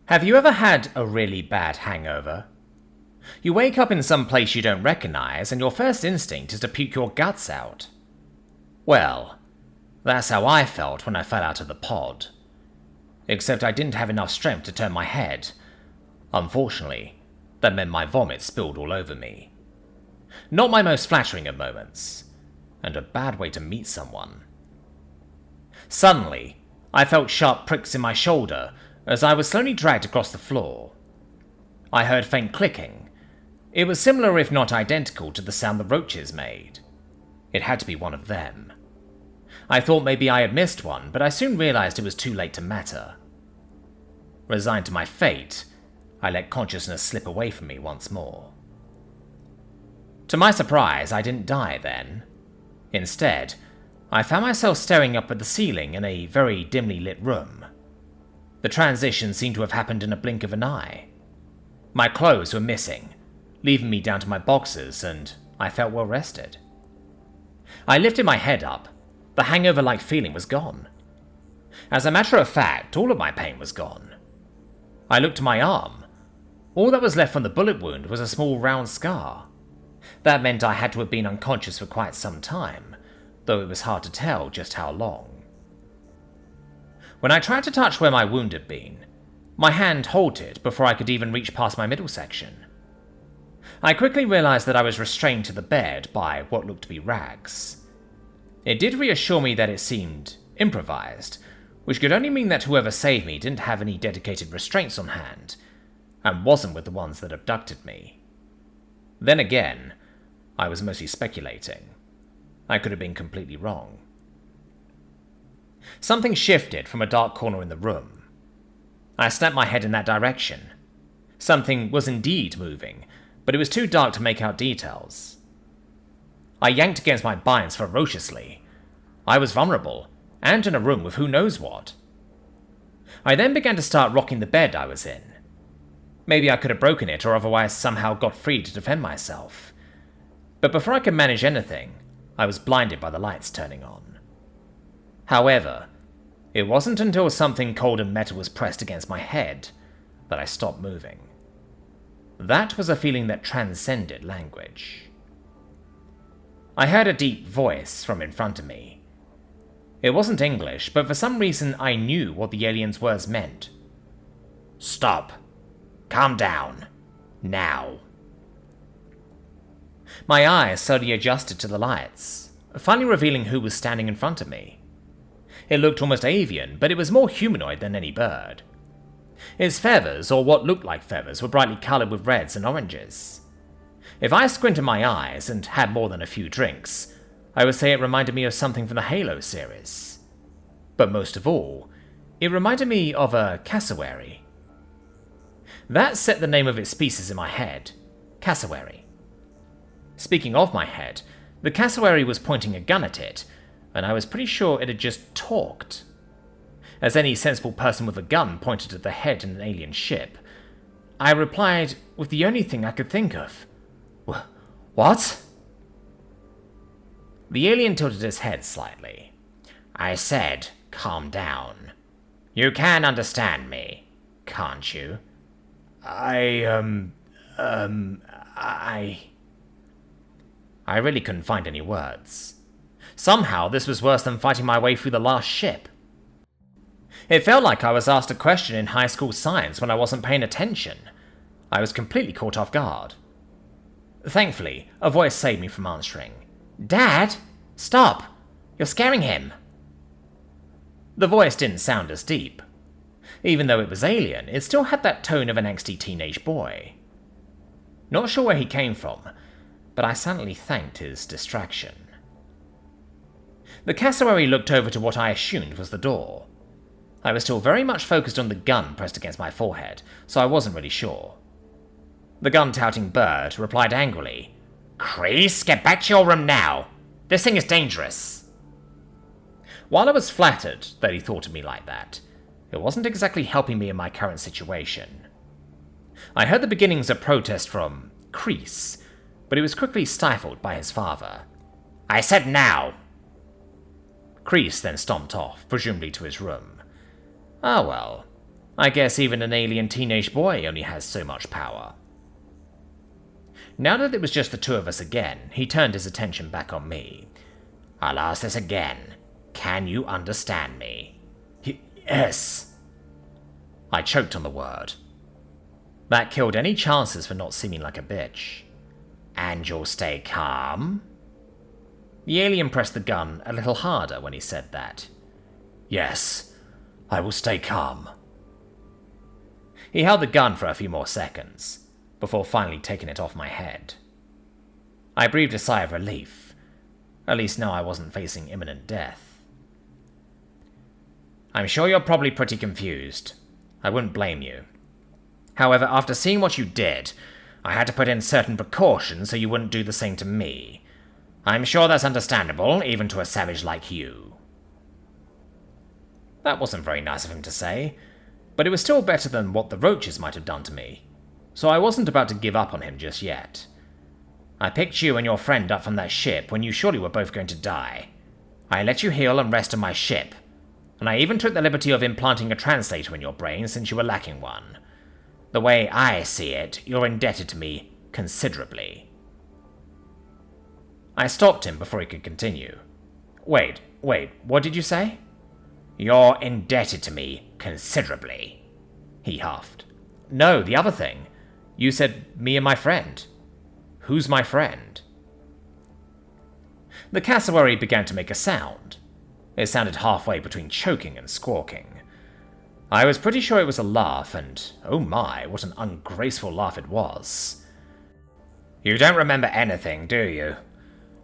Have you ever had a really bad hangover? You wake up in some place you don't recognize and your first instinct is to puke your guts out. Well, that's how I felt when I fell out of the pod. Except I didn't have enough strength to turn my head. Unfortunately, that meant my vomit spilled all over me. Not my most flattering of moments, and a bad way to meet someone. Suddenly, I felt sharp pricks in my shoulder as I was slowly dragged across the floor. I heard faint clicking. It was similar if not identical to the sound the roaches made. It had to be one of them. I thought maybe I had missed one, but I soon realized it was too late to matter. Resigned to my fate, I let consciousness slip away from me once more. To my surprise, I didn't die then. Instead, I found myself staring up at the ceiling in a very dimly lit room. The transition seemed to have happened in a blink of an eye. My clothes were missing, leaving me down to my boxers, and I felt well rested. I lifted my head up. The hangover-like feeling was gone. As a matter of fact, all of my pain was gone. I looked to my arm. All that was left from the bullet wound was a small round scar. That meant I had to have been unconscious for quite some time, though it was hard to tell just how long. When I tried to touch where my wound had been, my hand halted before I could even reach past my middle section. I quickly realized that I was restrained to the bed by what looked to be rags. It did reassure me that it seemed improvised, which could only mean that whoever saved me didn't have any dedicated restraints on hand, and wasn't with the ones that abducted me. Then again, I was mostly speculating. I could have been completely wrong. Something shifted from a dark corner in the room. I snapped my head in that direction. Something was indeed moving, but it was too dark to make out details. I yanked against my binds ferociously. I was vulnerable, and in a room with who knows what. I then began to start rocking the bed I was in. Maybe I could have broken it or otherwise somehow got free to defend myself. But before I could manage anything, I was blinded by the lights turning on. However, it wasn't until something cold and metal was pressed against my head that I stopped moving. That was a feeling that transcended language. I heard a deep voice from in front of me. It wasn't English, but for some reason I knew what the alien's words meant. "Stop. Calm down. Now." My eyes slowly adjusted to the lights, finally revealing who was standing in front of me. It looked almost avian, but it was more humanoid than any bird. Its feathers, or what looked like feathers, were brightly coloured with reds and oranges. If I squinted my eyes and had more than a few drinks, I would say it reminded me of something from the Halo series. But most of all, it reminded me of a cassowary. That set the name of its species in my head, cassowary. Speaking of my head, the cassowary was pointing a gun at it, and I was pretty sure it had just talked. As any sensible person with a gun pointed at the head in an alien ship, I replied with the only thing I could think of. What? The alien tilted his head slightly. "I said, calm down. You can understand me, can't you?" I really couldn't find any words. Somehow, this was worse than fighting my way through the last ship. It felt like I was asked a question in high school science when I wasn't paying attention. I was completely caught off guard. Thankfully, a voice saved me from answering. "Dad, stop! You're scaring him!" The voice didn't sound as deep. Even though it was alien, it still had that tone of an angsty teenage boy. Not sure where he came from, but I silently thanked his distraction. The cassowary looked over to what I assumed was the door. I was still very much focused on the gun pressed against my forehead, so I wasn't really sure. The gun-touting bird replied angrily, "Chris, get back to your room now. This thing is dangerous." While I was flattered that he thought of me like that, it wasn't exactly helping me in my current situation. I heard the beginnings of protest from Chris, but it was quickly stifled by his father. "I said now." Chris then stomped off, presumably to his room. Ah well, I guess even an alien teenage boy only has so much power. Now that it was just the two of us again, he turned his attention back on me. I'll ask this again. Can you understand me? Yes. I choked on the word. That killed any chances for not seeming like a bitch. And you'll stay calm? The alien pressed the gun a little harder when he said that. Yes, I will stay calm. He held the gun for a few more seconds, before finally taking it off my head. I breathed a sigh of relief. At least now I wasn't facing imminent death. I'm sure you're probably pretty confused. I wouldn't blame you. However, after seeing what you did, I had to put in certain precautions so you wouldn't do the same to me. I'm sure that's understandable, even to a savage like you. That wasn't very nice of him to say, but it was still better than what the roaches might have done to me, so I wasn't about to give up on him just yet. I picked you and your friend up from that ship when you surely were both going to die. I let you heal and rest on my ship, and I even took the liberty of implanting a translator in your brain since you were lacking one. The way I see it, you're indebted to me considerably. I stopped him before he could continue. Wait, what did you say? You're indebted to me considerably, he huffed. No, the other thing. You said me and my friend. Who's my friend? The cassowary began to make a sound. It sounded halfway between choking and squawking. I was pretty sure it was a laugh, and oh my, what an ungraceful laugh it was. You don't remember anything, do you?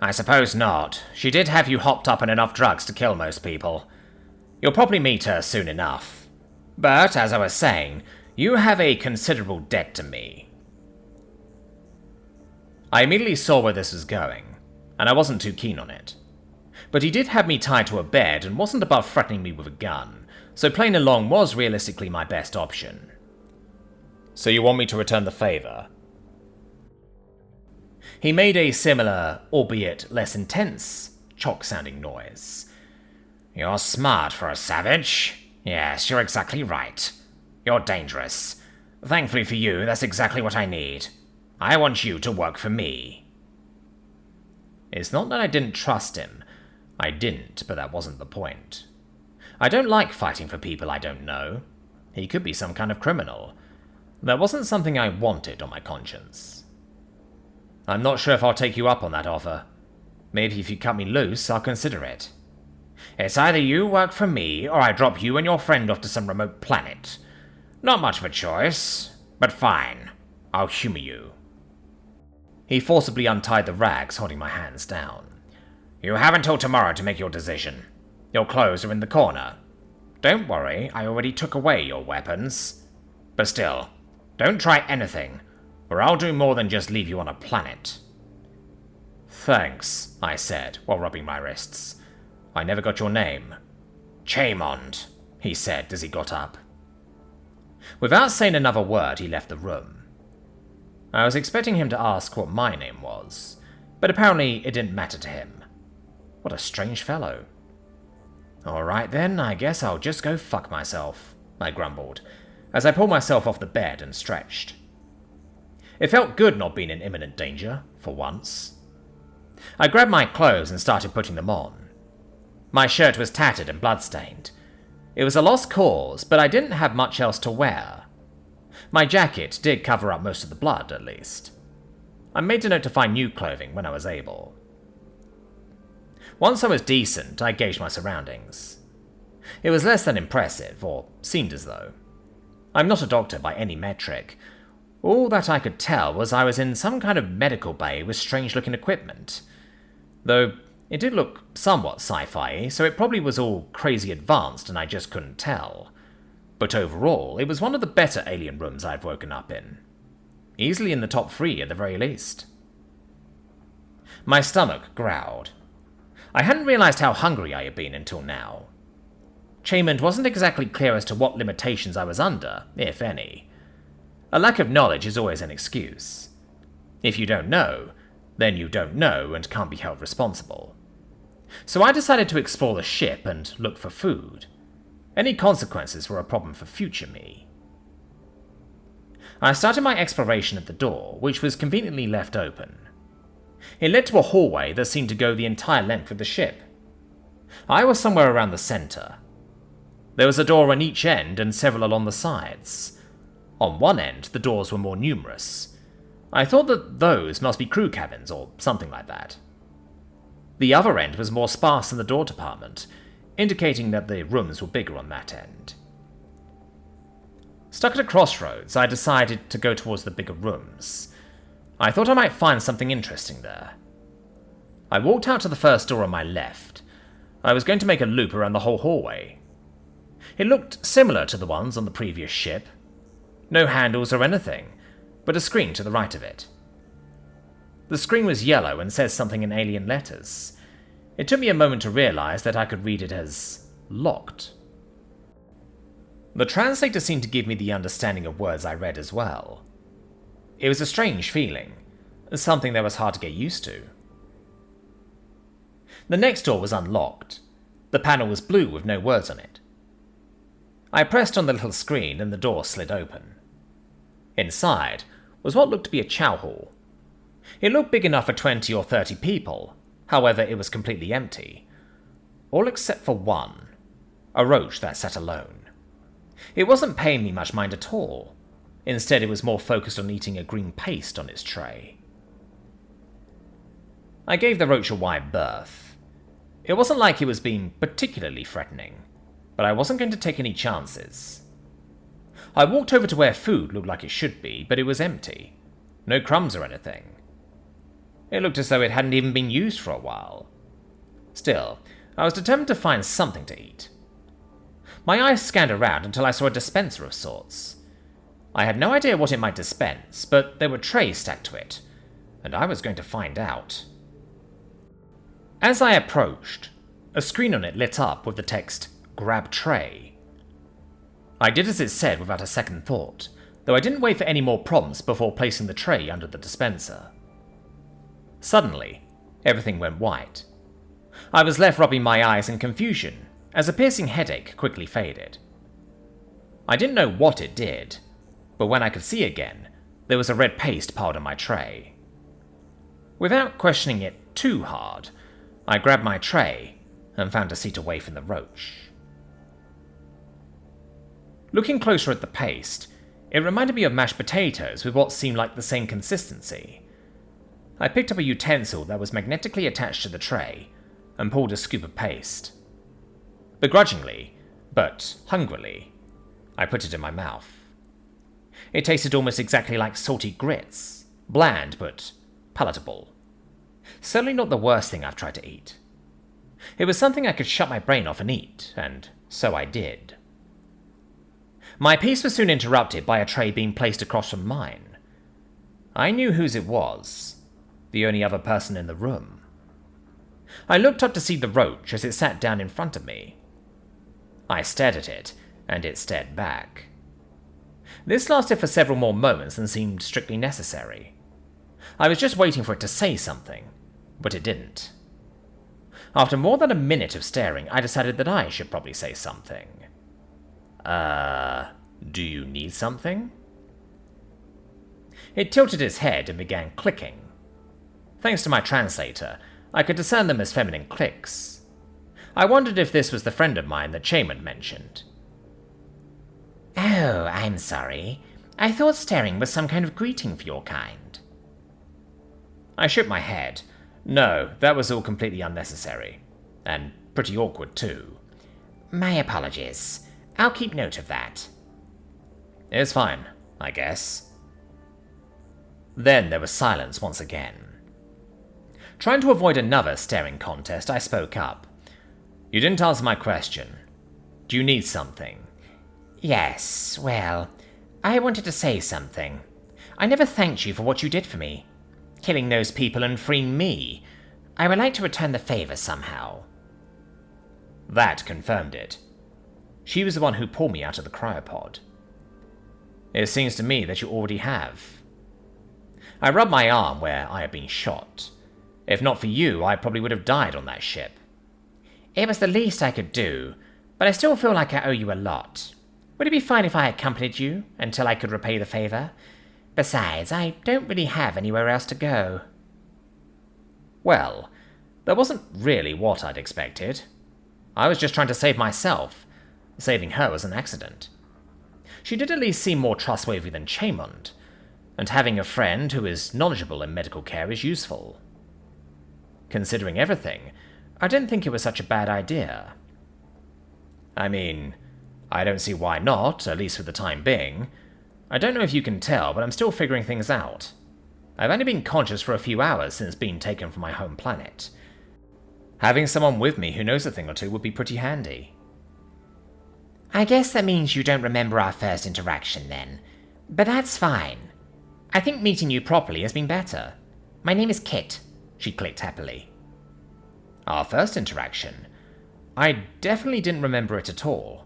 I suppose not. She did have you hopped up on enough drugs to kill most people. You'll probably meet her soon enough. But, as I was saying, you have a considerable debt to me. I immediately saw where this was going, and I wasn't too keen on it. But he did have me tied to a bed and wasn't above threatening me with a gun, so playing along was realistically my best option. So you want me to return the favor? He made a similar, albeit less intense, chock-sounding noise. You're smart for a savage. Yes, you're exactly right. You're dangerous. Thankfully for you, that's exactly what I need. I want you to work for me. It's not that I didn't trust him. I didn't, but that wasn't the point. I don't like fighting for people I don't know. He could be some kind of criminal. That wasn't something I wanted on my conscience. I'm not sure if I'll take you up on that offer. Maybe if you cut me loose, I'll consider it. It's either you work for me, or I drop you and your friend off to some remote planet. Not much of a choice, but fine. I'll humor you. He forcibly untied the rags holding my hands down. You have until tomorrow to make your decision. Your clothes are in the corner. Don't worry, I already took away your weapons. But still, don't try anything, or I'll do more than just leave you on a planet. Thanks, I said, while rubbing my wrists. I never got your name. Chaymond, he said as he got up. Without saying another word, he left the room. I was expecting him to ask what my name was, but apparently it didn't matter to him. What a strange fellow. Alright then, I guess I'll just go fuck myself, I grumbled, as I pulled myself off the bed and stretched. It felt good not being in imminent danger, for once. I grabbed my clothes and started putting them on. My shirt was tattered and bloodstained. It was a lost cause, but I didn't have much else to wear. My jacket did cover up most of the blood, at least. I made a note to find new clothing when I was able. Once I was decent, I gauged my surroundings. It was less than impressive, or seemed as though. I'm not a doctor by any metric. All that I could tell was I was in some kind of medical bay with strange-looking equipment. Though it did look somewhat sci-fi, so it probably was all crazy advanced and I just couldn't tell. But overall, it was one of the better alien rooms I've woken up in. Easily in the top 3 at the very least. My stomach growled. I hadn't realized how hungry I had been until now. Chaymond wasn't exactly clear as to what limitations I was under, if any. A lack of knowledge is always an excuse. If you don't know, then you don't know and can't be held responsible. So I decided to explore the ship and look for food. Any consequences were a problem for future me. I started my exploration at the door, which was conveniently left open. It led to a hallway that seemed to go the entire length of the ship. I was somewhere around the center. There was a door on each end and several along the sides. On one end, the doors were more numerous. I thought that those must be crew cabins or something like that. The other end was more sparse than the door department, indicating that the rooms were bigger on that end. Stuck at a crossroads, I decided to go towards the bigger rooms. I thought I might find something interesting there. I walked out to the first door on my left. I was going to make a loop around the whole hallway. It looked similar to the ones on the previous ship. No handles or anything, but a screen to the right of it. The screen was yellow and says something in alien letters. It took me a moment to realize that I could read it as locked. The translator seemed to give me the understanding of words I read as well. It was a strange feeling, something that was hard to get used to. The next door was unlocked. The panel was blue with no words on it. I pressed on the little screen and the door slid open. Inside was what looked to be a chow hall. It looked big enough for 20 or 30 people, however it was completely empty. All except for one, a roach that sat alone. It wasn't paying me much mind at all. Instead, it was more focused on eating a green paste on its tray. I gave the roach a wide berth. It wasn't like it was being particularly threatening, but I wasn't going to take any chances. I walked over to where food looked like it should be, but it was empty. No crumbs or anything. It looked as though it hadn't even been used for a while. Still, I was determined to find something to eat. My eyes scanned around until I saw a dispenser of sorts. I had no idea what it might dispense, but there were trays stacked to it, and I was going to find out. As I approached, a screen on it lit up with the text, "Grab tray." I did as it said without a second thought, though I didn't wait for any more prompts before placing the tray under the dispenser. Suddenly, everything went white. I was left rubbing my eyes in confusion, as a piercing headache quickly faded. I didn't know what it did, but when I could see again, there was a red paste piled on my tray. Without questioning it too hard, I grabbed my tray and found a seat away from the roach. Looking closer at the paste, it reminded me of mashed potatoes with what seemed like the same consistency. I picked up a utensil that was magnetically attached to the tray and pulled a scoop of paste. Begrudgingly, but hungrily, I put it in my mouth. It tasted almost exactly like salty grits, bland but palatable. Certainly not the worst thing I've tried to eat. It was something I could shut my brain off and eat, and so I did. My peace was soon interrupted by a tray being placed across from mine. I knew whose it was, the only other person in the room. I looked up to see the roach as it sat down in front of me. I stared at it, and it stared back. This lasted for several more moments than seemed strictly necessary. I was just waiting for it to say something, but it didn't. After more than a minute of staring, I decided that I should probably say something. Do you need something? It tilted its head and began clicking. Thanks to my translator, I could discern them as feminine clicks. I wondered if this was the friend of mine that Shaman mentioned. Oh, I'm sorry. I thought staring was some kind of greeting for your kind. I shook my head. No, that was all completely unnecessary. And pretty awkward, too. My apologies. I'll keep note of that. It's fine, I guess. Then there was silence once again. Trying to avoid another staring contest, I spoke up. You didn't answer my question. Do you need something? Yes, well, I wanted to say something. I never thanked you for what you did for me. Killing those people and freeing me. I would like to return the favor somehow. That confirmed it. She was the one who pulled me out of the cryopod. It seems to me that you already have. I rubbed my arm where I had been shot. If not for you, I probably would have died on that ship. It was the least I could do, but I still feel like I owe you a lot. Would it be fine if I accompanied you until I could repay the favor? Besides, I don't really have anywhere else to go." Well, that wasn't really what I'd expected. I was just trying to save myself. Saving her was an accident. She did at least seem more trustworthy than Chamond, and having a friend who is knowledgeable in medical care is useful. Considering everything, I didn't think it was such a bad idea. I mean, I don't see why not, at least for the time being. I don't know if you can tell, but I'm still figuring things out. I've only been conscious for a few hours since being taken from my home planet. Having someone with me who knows a thing or two would be pretty handy. I guess that means you don't remember our first interaction then. But that's fine. I think meeting you properly has been better. My name is Kit, she clicked happily. Our first interaction? I definitely didn't remember it at all.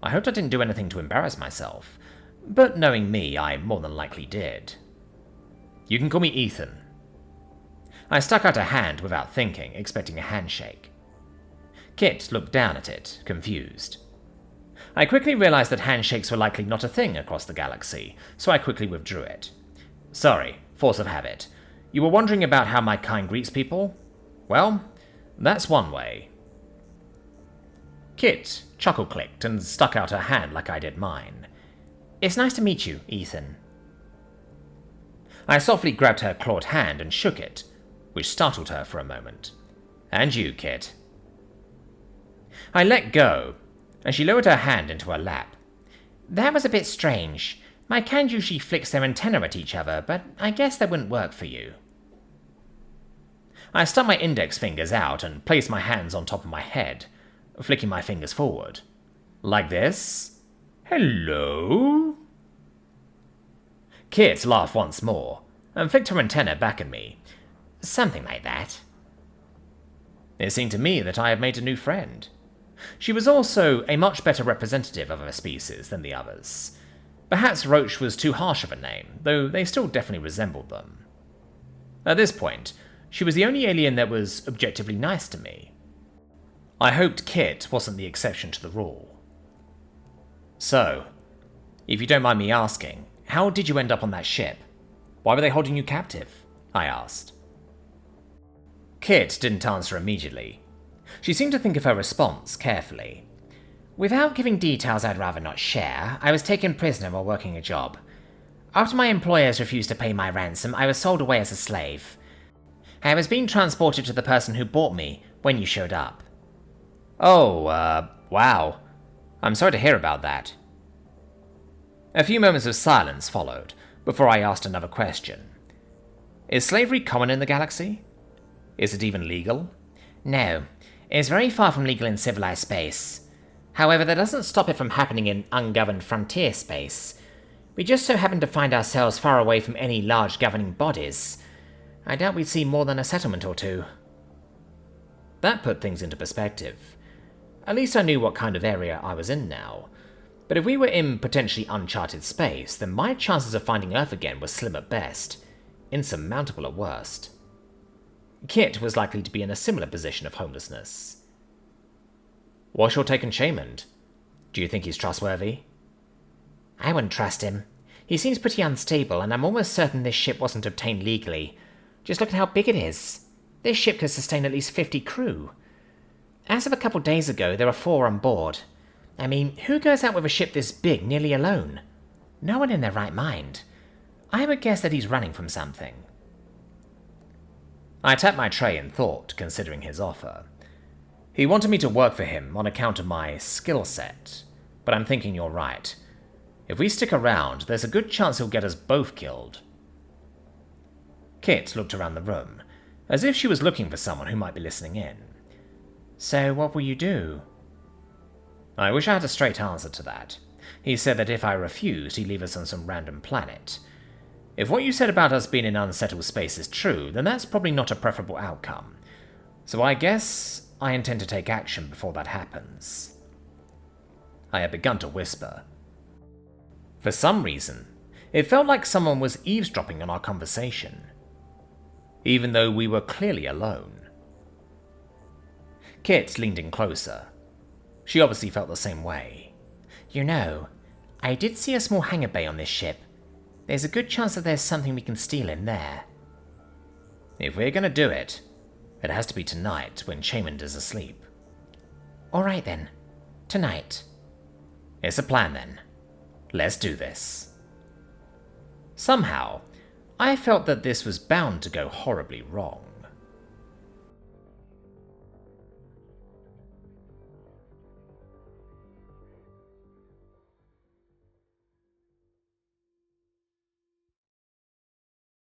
I hoped I didn't do anything to embarrass myself, but knowing me, I more than likely did. You can call me Ethan. I stuck out a hand without thinking, expecting a handshake. Kit looked down at it, confused. I quickly realized that handshakes were likely not a thing across the galaxy, so I quickly withdrew it. Sorry, force of habit. You were wondering about how my kind greets people? Well, that's one way. Kit chuckle-clicked and stuck out her hand like I did mine. It's nice to meet you, Ethan. I softly grabbed her clawed hand and shook it, which startled her for a moment. And you, Kit. I let go, and she lowered her hand into her lap. That was a bit strange. My kind usually flicks their antenna at each other, but I guess that wouldn't work for you. I stuck my index fingers out and placed my hands on top of my head, flicking my fingers forward. Like this. Hello? Kit laughed once more, and flicked her antenna back at me. Something like that. It seemed to me that I had made a new friend. She was also a much better representative of her species than the others. Perhaps Roach was too harsh of a name, though they still definitely resembled them. At this point, she was the only alien that was objectively nice to me. I hoped Kit wasn't the exception to the rule. So, if you don't mind me asking, how did you end up on that ship? Why were they holding you captive? I asked. Kit didn't answer immediately. She seemed to think of her response carefully. Without giving details I'd rather not share, I was taken prisoner while working a job. After my employers refused to pay my ransom, I was sold away as a slave. I was being transported to the person who bought me when you showed up. Oh, wow. I'm sorry to hear about that. A few moments of silence followed, before I asked another question. Is slavery common in the galaxy? Is it even legal? No, it is very far from legal in civilized space. However, that doesn't stop it from happening in ungoverned frontier space. We just so happen to find ourselves far away from any large governing bodies. I doubt we'd see more than a settlement or two. That put things into perspective. At least I knew what kind of area I was in now. But if we were in potentially uncharted space, then my chances of finding Earth again were slim at best, insurmountable at worst. Kit was likely to be in a similar position of homelessness. What's your take on Chamond? Do you think he's trustworthy? I wouldn't trust him. He seems pretty unstable, and I'm almost certain this ship wasn't obtained legally. Just look at how big it is. This ship could sustain at least 50 crew. As of a couple days ago, there were 4 on board. I mean, who goes out with a ship this big nearly alone? No one in their right mind. I would guess that he's running from something. I tapped my tray in thought, considering his offer. He wanted me to work for him on account of my skill set, but I'm thinking you're right. If we stick around, there's a good chance he'll get us both killed. Kit looked around the room, as if she was looking for someone who might be listening in. So what will you do? I wish I had a straight answer to that. He said that if I refused, he'd leave us on some random planet. If what you said about us being in unsettled space is true, then that's probably not a preferable outcome. So I guess I intend to take action before that happens. I had begun to whisper. For some reason, it felt like someone was eavesdropping on our conversation, even though we were clearly alone. Kit leaned in closer. She obviously felt the same way. You know, I did see a small hangar bay on this ship. There's a good chance that there's something we can steal in there. If we're gonna do it, it has to be tonight when Shaman is asleep. Alright then. Tonight. It's a plan then. Let's do this. Somehow, I felt that this was bound to go horribly wrong.